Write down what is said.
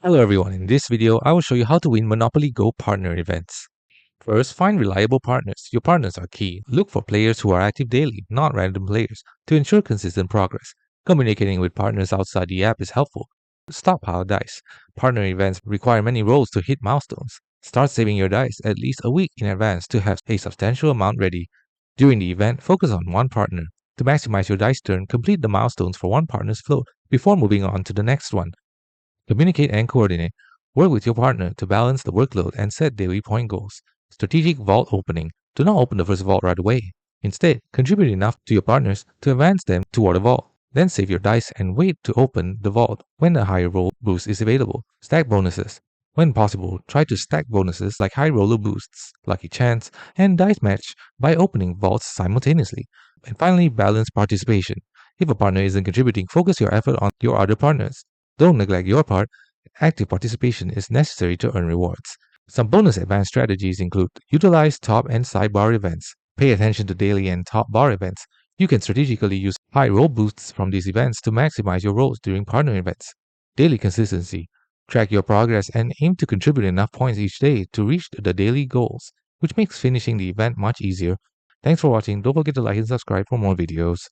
Hello everyone, in this video I will show you how to win Monopoly Go partner events. First, find reliable partners. Your partners are key. Look for players who are active daily, not random players, to ensure consistent progress. Communicating with partners outside the app is helpful. Stockpile dice. Partner events require many rolls to hit milestones. Start saving your dice at least a week in advance to have a substantial amount ready. During the event, focus on one partner. To maximize your dice turn, complete the milestones for one partner's float before moving on to the next one. Communicate and coordinate. Work with your partner to balance the workload and set daily point goals. Strategic vault opening. Do not open the first vault right away. Instead, contribute enough to your partners to advance them toward the vault. Then save your dice and wait to open the vault when a higher roll boost is available. Stack bonuses. When possible, try to stack bonuses like high roller boosts, lucky chance, and dice match by opening vaults simultaneously. And finally, balance participation. If a partner isn't contributing, focus your effort on your other partners. Don't neglect your part. Active participation is necessary to earn rewards. Some bonus advanced strategies include utilize top and sidebar events. Pay attention to daily and top bar events. You can strategically use high roll boosts from these events to maximize your rolls during partner events. Daily consistency. Track your progress and aim to contribute enough points each day to reach the daily goals, which makes finishing the event much easier. Thanks for watching. Don't forget to like and subscribe for more videos.